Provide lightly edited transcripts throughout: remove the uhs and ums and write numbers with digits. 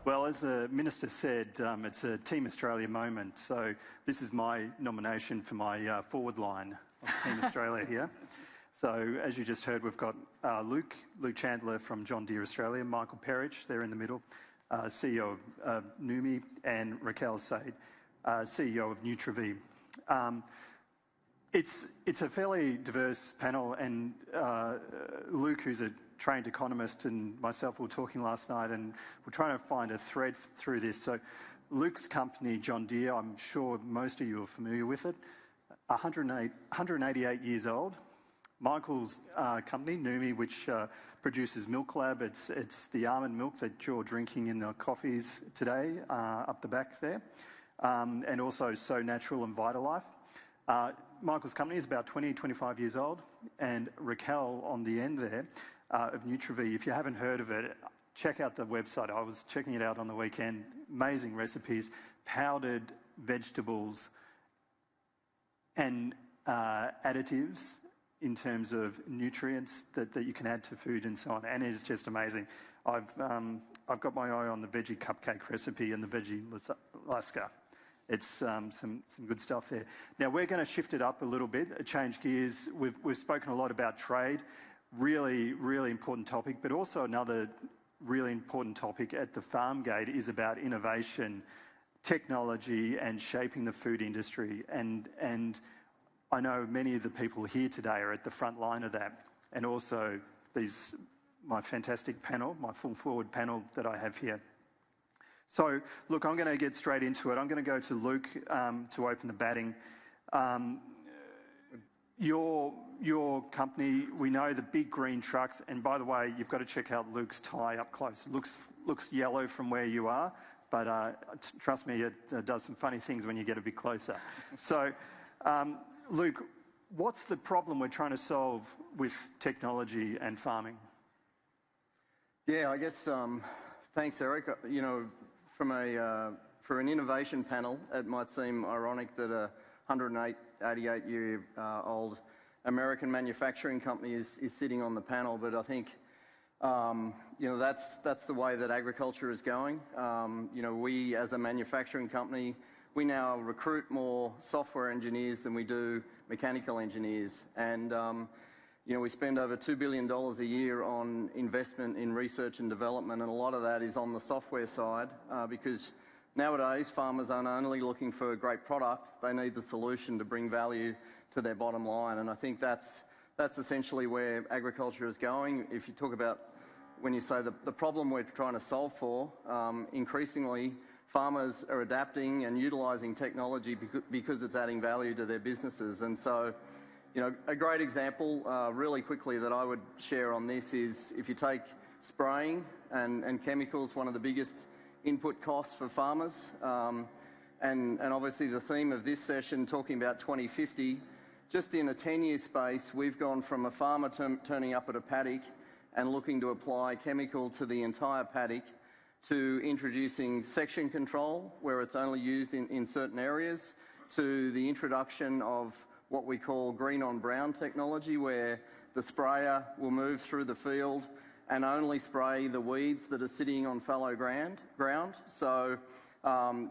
Well, as the Minister said, it's a Team Australia moment. So this is my nomination for my forward line of Team Australia here. So as you just heard, we've got Luke Chandler from John Deere Australia, Michael Perich, there in the middle, CEO of Noumi, and Raquel Said, CEO of Nutri V. It's a fairly diverse panel, and Luke, who's a trained economist, and myself were talking last night, and we're trying to find a thread through this. So Luke's company, John Deere, I'm sure most of you are familiar with it, 188 years old. Michael's company, Noumi, which produces Milk Lab, it's the almond milk that you're drinking in the coffees today, up the back there, and also So Natural and Vitalife. Michael's company is about 25 years old, and Raquel on the end there of Nutri V. If you haven't heard of it, check out the website. I was checking it out on the weekend. Amazing recipes, powdered vegetables and additives in terms of nutrients that you can add to food and so on, and it is just amazing. I've got my eye on the veggie cupcake recipe and the veggie lasca. It's some good stuff there. Now we're going to shift it up a little bit, change gears. We've spoken a lot about trade, really important topic, but also another really important topic at the farm gate is about innovation, technology, and shaping the food industry. And I know many of the people here today are at the front line of that, and also my fantastic panel, my full forward panel that I have here. So, look, I'm going to get straight into it. I'm going to go to Luke to open the batting. Your company, we know the big green trucks, and by the way, you've got to check out Luke's tie up close. It looks yellow from where you are, but trust me, it does some funny things when you get a bit closer. So, Luke, what's the problem we're trying to solve with technology and farming? Yeah, I guess, thanks, Eric. You know, for an innovation panel, it might seem ironic that a 188-year-old American manufacturing company is sitting on the panel, but I think, you know, that's the way that agriculture is going. You know, we as a manufacturing company, we now recruit more software engineers than we do mechanical engineers. And, you know, we spend over $2 billion a year on investment in research and development, and a lot of that is on the software side because nowadays farmers aren't only looking for a great product, they need the solution to bring value to their bottom line. And I think that's essentially where agriculture is going. If you talk about, when you say the problem we're trying to solve for, increasingly farmers are adapting and utilising technology because it's adding value to their businesses. And so, you know, a great example really quickly that I would share on this is if you take spraying and chemicals, one of the biggest input costs for farmers, and obviously the theme of this session talking about 2050, just in a 10-year space, we've gone from a farmer turning up at a paddock and looking to apply chemical to the entire paddock to introducing section control, where it's only used in certain areas, to the introduction of what we call green on brown technology, where the sprayer will move through the field and only spray the weeds that are sitting on fallow ground. So,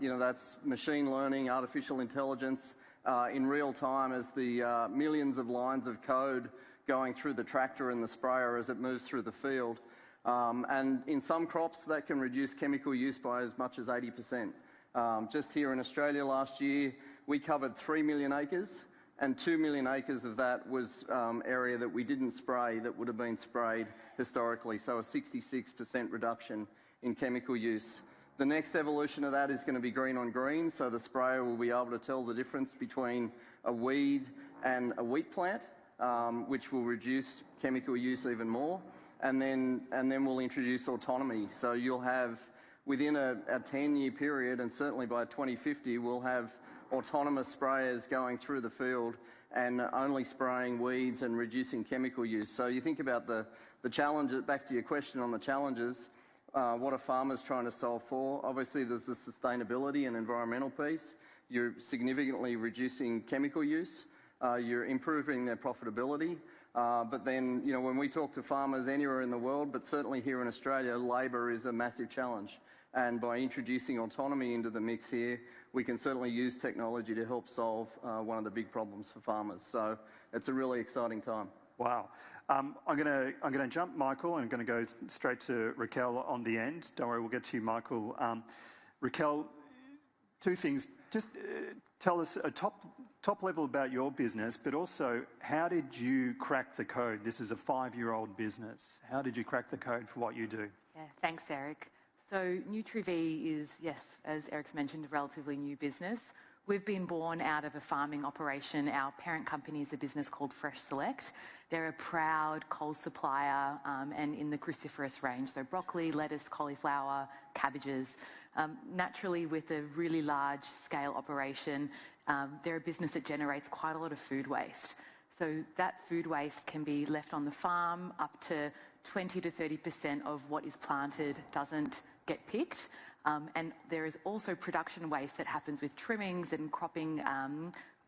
you know, that's machine learning, artificial intelligence, in real time as the millions of lines of code going through the tractor and the sprayer as it moves through the field. And in some crops, that can reduce chemical use by as much as 80%. Just here in Australia last year, we covered 3 million acres, and 2 million acres of that was area that we didn't spray that would have been sprayed historically, so a 66% reduction in chemical use. The next evolution of that is going to be green on green, so the sprayer will be able to tell the difference between a weed and a wheat plant, which will reduce chemical use even more. And then we'll introduce autonomy. So you'll have, within a 10-year period, and certainly by 2050, we'll have autonomous sprayers going through the field and only spraying weeds and reducing chemical use. So you think about the challenges, back to your question on the challenges, what are farmers trying to solve for? Obviously, there's the sustainability and environmental piece. You're significantly reducing chemical use. You're improving their profitability. But then, you know, when we talk to farmers anywhere in the world, but certainly here in Australia, labour is a massive challenge. And by introducing autonomy into the mix here, we can certainly use technology to help solve one of the big problems for farmers. So it's a really exciting time. Wow. I'm gonna jump Michael, and I'm going to go straight to Raquel on the end. Don't worry, we'll get to you, Michael. Raquel, two things. Just tell us a top level about your business, but also how did you crack the code? This is a 5-year-old business. How did you crack the code for what you do? Yeah, thanks, Eric. So Nutri V is, yes, as Eric's mentioned, a relatively new business. We've been born out of a farming operation. Our parent company is a business called Fresh Select. They're a proud coal supplier and in the cruciferous range, so broccoli, lettuce, cauliflower, cabbages. Naturally, with a really large-scale operation, they're a business that generates quite a lot of food waste. So that food waste can be left on the farm. Up to 20 to 30% of what is planted doesn't get picked. And there is also production waste that happens with trimmings and cropping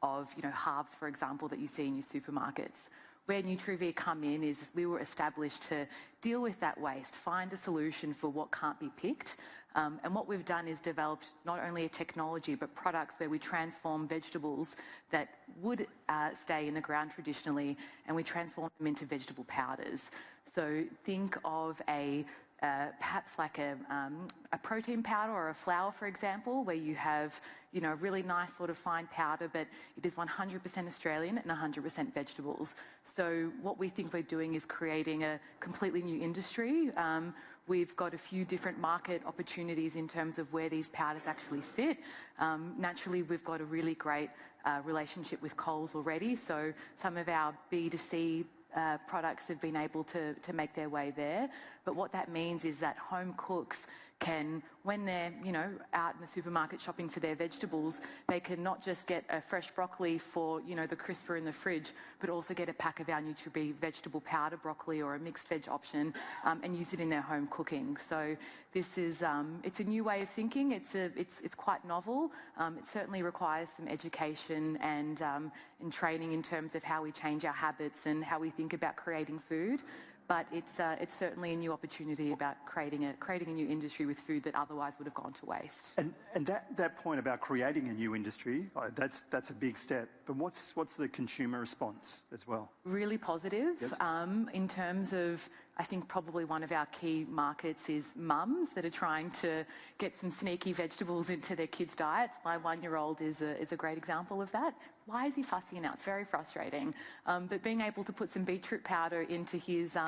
of, you know, halves, for example, that you see in your supermarkets. Where Nutri V come in is we were established to deal with that waste, find a solution for what can't be picked. And what we've done is developed not only a technology, but products where we transform vegetables that would stay in the ground traditionally, and we transform them into vegetable powders. So think of perhaps like a protein powder or a flour, for example, where you have, you know, a really nice sort of fine powder, but it is 100% Australian and 100% vegetables. So what we think we're doing is creating a completely new industry. We've got a few different market opportunities in terms of where these powders actually sit. Naturally, we've got a really great relationship with Coles already, so some of our B2C products have been able to make their way there. But what that means is that home cooks can, when they're, you know, out in the supermarket shopping for their vegetables, they can not just get a fresh broccoli for, you know, the crisper in the fridge, but also get a pack of our Nutri V vegetable powder broccoli or a mixed veg option and use it in their home cooking. So this is, it's a new way of thinking. It's quite novel. It certainly requires some education and training in terms of how we change our habits and how we think about creating food. But it's certainly a new opportunity about creating a new industry with food that otherwise would have gone to waste. And that point about creating a new industry, that's a big step. But what's the consumer response as well? Really positive. Yes. In terms of, I think probably one of our key markets is mums that are trying to get some sneaky vegetables into their kids' diets. My 1-year-old is a great example of that. Why is he fussy now? It's very frustrating. But being able to put some beetroot powder into his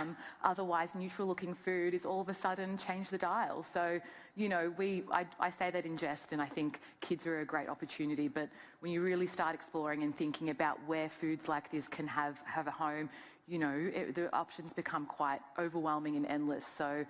otherwise neutral-looking food is all of a sudden changed the dial. So, you know, I say that in jest, and I think kids are a great opportunity. But when you really start exploring and thinking about where foods like this can have a home, you know, the options become quite overwhelming and endless. So,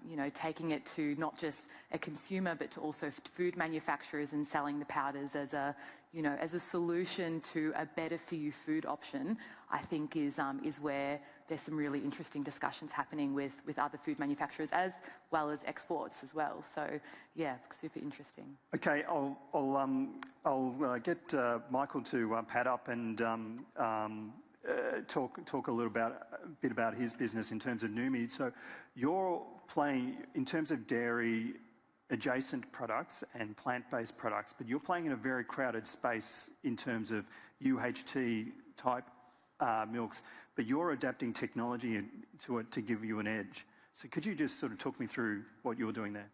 you know, taking it to not just a consumer, but to also food manufacturers and selling the powders as a, you know, as a solution to a better for you food option, I think is where there's some really interesting discussions happening with other food manufacturers as well as exports as well. So, yeah, super interesting. Okay, I'll get Michael to pad up and talk a bit about his business in terms of Noumi. So you're playing in terms of dairy adjacent products and plant-based products, but you're playing in a very crowded space in terms of UHT type milks, but you're adapting technology to it to give you an edge. So could you just sort of talk me through what you're doing there?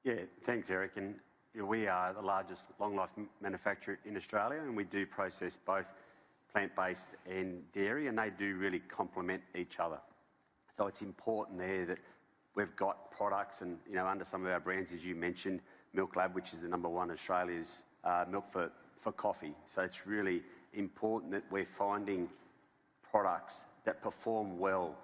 Yeah, thanks, Eric. And you know, we are the largest long-life manufacturer in Australia, and we do process both plant-based and dairy, and they do really complement each other. So it's important there that we've got products and, you know, under some of our brands, as you mentioned, Milk Lab, which is the #1 Australia's milk for coffee. So it's really important that we're finding products that perform well.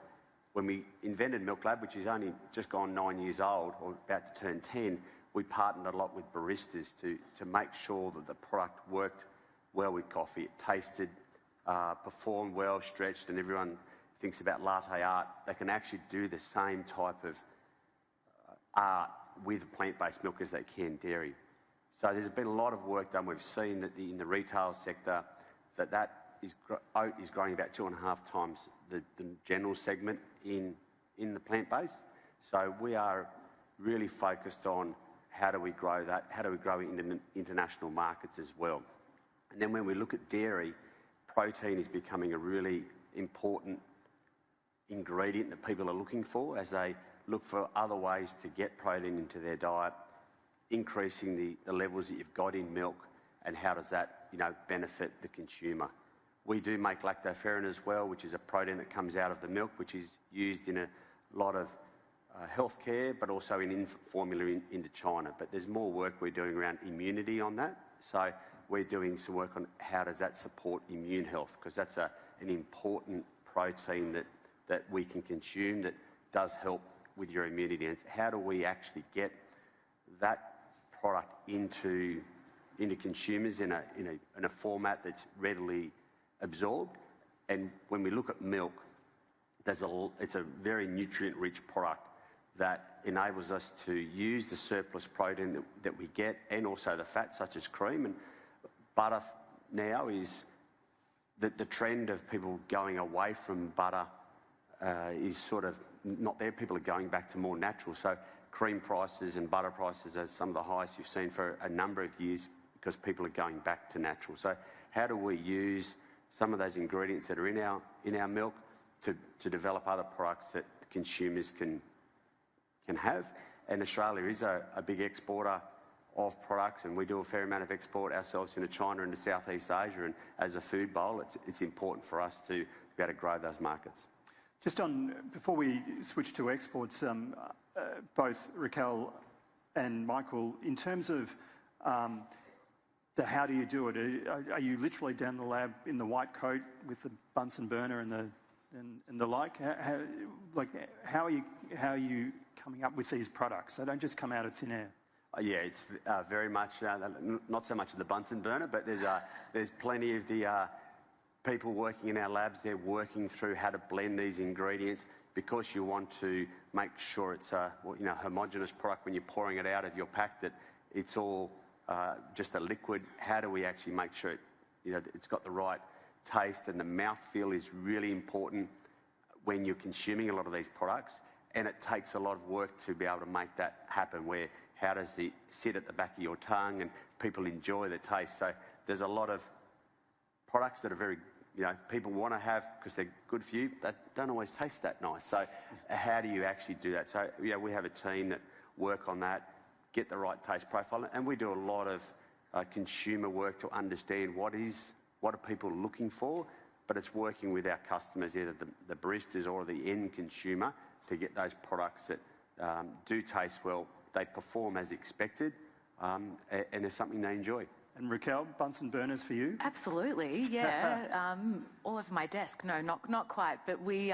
When we invented Milk Lab, which is only just gone 9 years old, or about to turn 10, we partnered a lot with baristas to make sure that the product worked well with coffee. It tasted, performed well, stretched, and everyone thinks about latte art. They can actually do the same type of art with plant-based milk as they can dairy. So there's been a lot of work done. We've seen that in the retail sector that oat is growing about 2.5 times the general segment in the plant-based. So we are really focused on how do we grow that, how do we grow it in international markets as well. And then when we look at dairy, protein is becoming a really important ingredient that people are looking for as they look for other ways to get protein into their diet, increasing the levels that you've got in milk, and how does that, benefit the consumer. We do make lactoferrin as well, which is a protein that comes out of the milk, which is used in a lot of healthcare, but also in infant formula into China. But there's more work we're doing around immunity on that. So we're doing some work on how does that support immune health, because that's an important protein that we can consume that does help with your immunity. And it's how do we actually get that product into consumers in a format that's readily absorbed. And when we look at milk, it's a very nutrient-rich product that enables us to use the surplus protein that we get, and also the fat, such as cream. And butter now is the trend of people going away from butter is sort of not there. People are going back to more natural. So cream prices and butter prices are some of the highest you've seen for a number of years, because people are going back to natural. So how do we use some of those ingredients that are in our milk to develop other products that consumers can have? And Australia is a big exporter of products, and we do a fair amount of export ourselves into China and to Southeast Asia. And as a food bowl, it's important for us to be able to grow those markets. Just before we switch to exports, both Raquel and Michael, in terms of the how do you do it? Are you literally down the lab in the white coat with the Bunsen burner and the like? How are you coming up with these products? They don't just come out of thin air. Yeah, it's very much not so much of the Bunsen burner, but there's plenty of the people working in our labs. They're working through how to blend these ingredients, because you want to make sure it's a homogeneous product when you're pouring it out of your pack, that it's all just a liquid. How do we actually make sure it's got the right taste? And the mouthfeel is really important when you're consuming a lot of these products, and it takes a lot of work to be able to make that happen, where how does it sit at the back of your tongue and people enjoy the taste. So there's a lot of products that are very, people want to have because they're good for you, that don't always taste that nice. So how do you actually do that? So we have a team that work on that, get the right taste profile, and we do a lot of consumer work to understand what are people looking for, but it's working with our customers, either the baristas or the end consumer, to get those products that do taste well, they perform as expected, and it's something they enjoy. And Raquel, Bunsen burners for you? Absolutely, yeah. All over my desk. No, not quite. But we,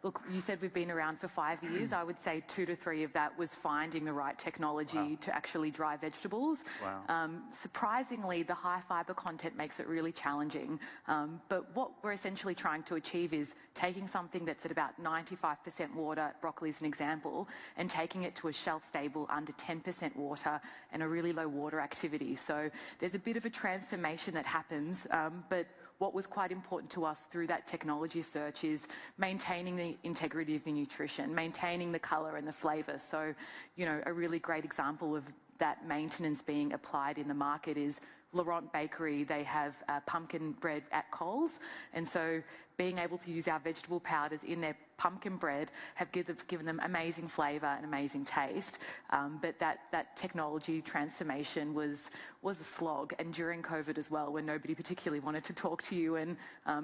look, you said we've been around for 5 years. I would say 2 to 3 of that was finding the right technology to actually dry vegetables. Wow. Surprisingly, the high fibre content makes it really challenging. But what we're essentially trying to achieve is taking something that's at about 95% water, broccoli is an example, and taking it to a shelf-stable under 10% water and a really low water activity. So there's a bit of a transformation that happens, but what was quite important to us through that technology search is maintaining the integrity of the nutrition, maintaining the colour and the flavour. So, a really great example of that maintenance being applied in the market is Laurent Bakery. They have pumpkin bread at Coles, and so being able to use our vegetable powders in their pumpkin bread have given them amazing flavour and amazing taste. But that technology transformation was a slog, and during COVID as well, when nobody particularly wanted to talk to you, and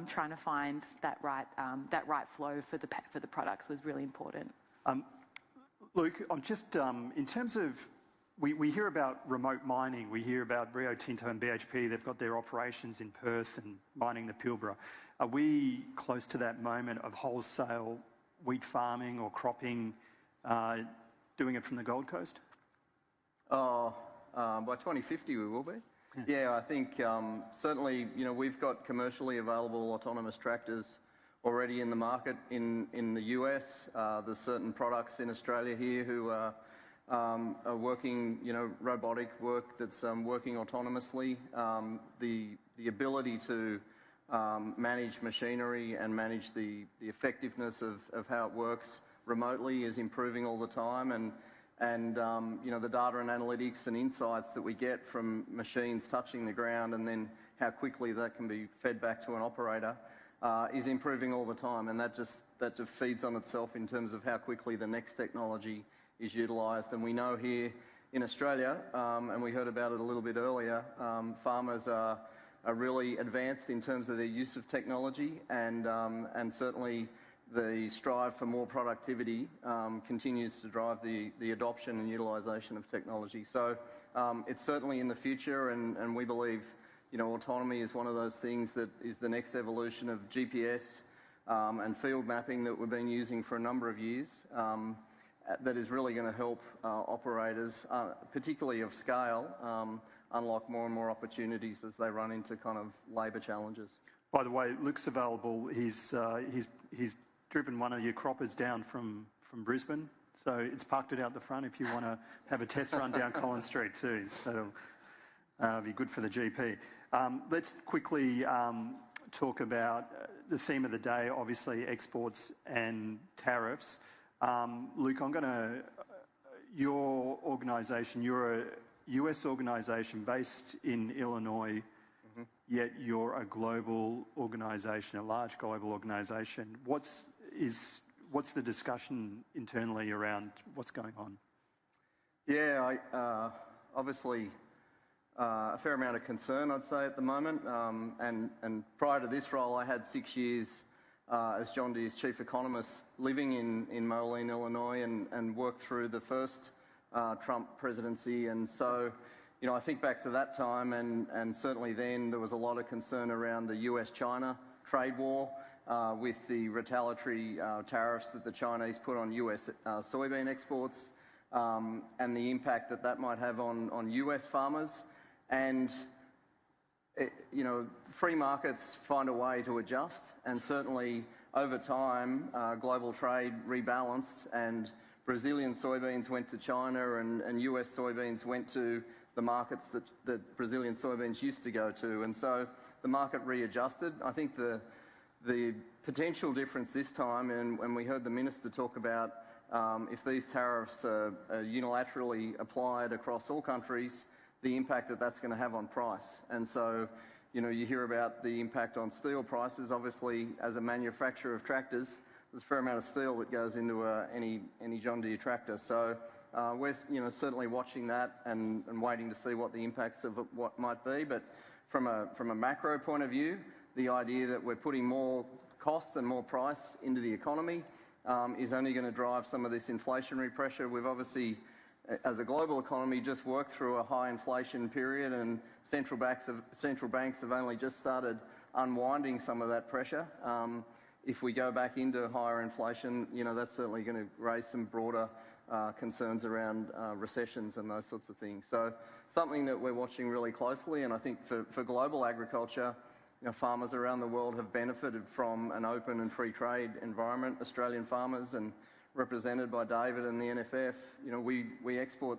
trying to find that right flow for the products was really important. Luke, I'm just in terms of we hear about remote mining. We hear about Rio Tinto and BHP. They've got their operations in Perth and mining the Pilbara. Are we close to that moment of wholesale wheat farming or cropping, doing it from the Gold Coast? By 2050 we will be. Yeah, I think certainly, we've got commercially available autonomous tractors already in the market in the US. There's certain products in Australia here who are working, robotic work that's working autonomously. The ability to manage machinery and manage the effectiveness of how it works remotely is improving all the time. And the data and analytics and insights that we get from machines touching the ground and then how quickly that can be fed back to an operator is improving all the time. And that just feeds on itself in terms of how quickly the next technology is utilised. And we know here in Australia, and we heard about it a little bit earlier, farmers are really advanced in terms of their use of technology, and certainly the strive for more productivity continues to drive the adoption and utilisation of technology. So it's certainly in the future, and we believe autonomy is one of those things that is the next evolution of GPS and field mapping that we've been using for a number of years. That is really going to help operators, particularly of scale, unlock more and more opportunities as they run into kind of labour challenges. By the way, Luke's available. He's driven one of your croppers down from Brisbane, so it's parked it out the front if you want to have a test run down Collins Street too. That'll be good for the GP. Let's quickly talk about the theme of the day, obviously exports and tariffs. Luke, your organisation, you're a US organisation based in Illinois, yet you're a global organisation, a large global organisation. What's the discussion internally around what's going on? Yeah, obviously a fair amount of concern, I'd say, at the moment. And prior to this role, I had 6 years as John Deere's chief economist, living in Moline, Illinois, and worked through the first Trump presidency. And so, I think back to that time, and certainly then there was a lot of concern around the US-China trade war with the retaliatory tariffs that the Chinese put on US soybean exports, and the impact that might have on US farmers. And free markets find a way to adjust, and certainly over time, global trade rebalanced, and Brazilian soybeans went to China, and US soybeans went to the markets that Brazilian soybeans used to go to, and so the market readjusted. I think the potential difference this time, and when we heard the minister talk about if these tariffs are unilaterally applied across all countries, the impact that's going to have on price. And so, you hear about the impact on steel prices. Obviously, as a manufacturer of tractors, there's a fair amount of steel that goes into any John Deere tractor. So we're certainly watching that and waiting to see what the impacts of what might be. But from a macro point of view, the idea that we're putting more cost and more price into the economy is only going to drive some of this inflationary pressure. We've obviously, as a global economy, just worked through a high inflation period, and central banks have only just started unwinding some of that pressure. If we go back into higher inflation, that's certainly going to raise some broader concerns around recessions and those sorts of things. So something that we're watching really closely, and I think for global agriculture, farmers around the world have benefited from an open and free trade environment. Australian farmers, and represented by David and the NFF, we export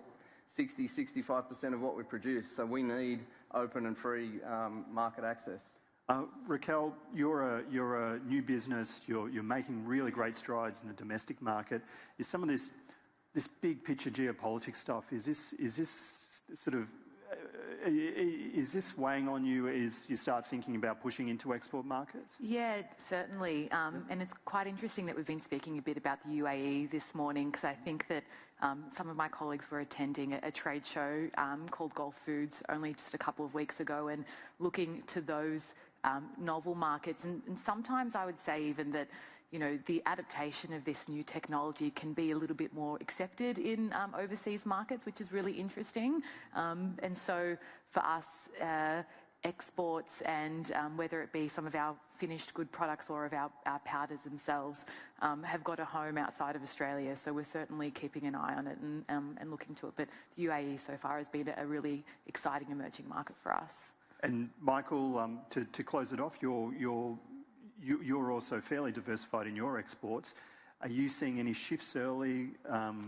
60-65% of what we produce, so we need open and free market access. Raquel, you're a new business. You're making really great strides in the domestic market. Is some of this big picture geopolitics stuff? Is this sort of is this weighing on you as you start thinking about pushing into export markets? Yeah, certainly. And it's quite interesting that we've been speaking a bit about the UAE this morning, because I think that some of my colleagues were attending a trade show called Gulf Foods only just a couple of weeks ago, and looking to those novel markets. And sometimes I would say even that, the adaptation of this new technology can be a little bit more accepted in overseas markets, which is really interesting. And so for us, exports and whether it be some of our finished good products or of our powders themselves have got a home outside of Australia. So we're certainly keeping an eye on it and looking to it. But the UAE so far has been a really exciting emerging market for us. And Michael, to close it off, you're also fairly diversified in your exports. Are you seeing any shifts early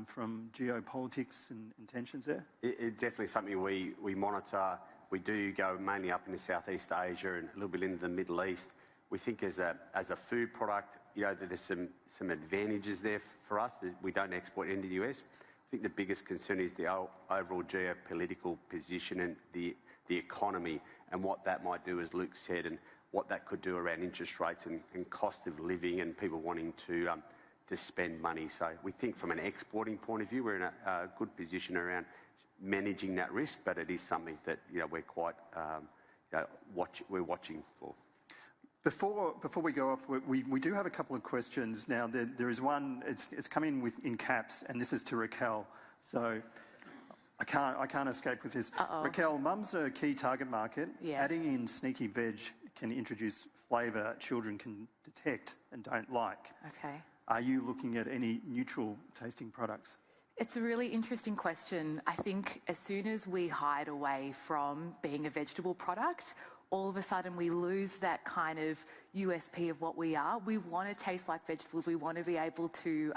from geopolitics and tensions there? It's definitely something we monitor. We do go mainly up into Southeast Asia and a little bit into the Middle East. We think as a food product, that there's some advantages there for us. That we don't export into the US. I think the biggest concern is the overall geopolitical position and the economy and what that might do, as Luke said, and what that could do around interest rates and cost of living and people wanting to spend money. So we think from an exporting point of view, we're in a good position around managing that risk, but it is something that we're quite we're watching for. Before we go off, we do have a couple of questions now. There is one. It's come in caps, and this is to Raquel. So I can't escape with this. Uh-oh. Raquel, mum's a key target market. Yes. Adding in sneaky veg can introduce flavour children can detect and don't like. Okay. Are you looking at any neutral tasting products? It's a really interesting question. I think as soon as we hide away from being a vegetable product, all of a sudden we lose that kind of USP of what we are. We want to taste like vegetables. We want to be able to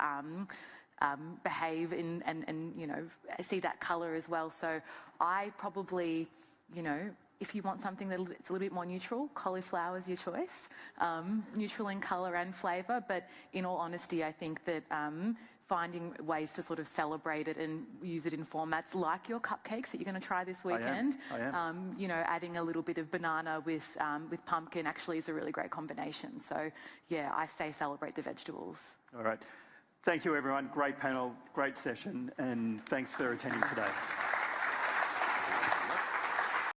behave and see that colour as well. So I probably, if you want something that's a little bit more neutral, cauliflower is your choice. Neutral in colour and flavour, but in all honesty, I think that finding ways to sort of celebrate it and use it in formats like your cupcakes that you're going to try this weekend. I am. Adding a little bit of banana with pumpkin actually is a really great combination. So, yeah, I say celebrate the vegetables. All right. Thank you, everyone. Great panel, great session, and thanks for attending today.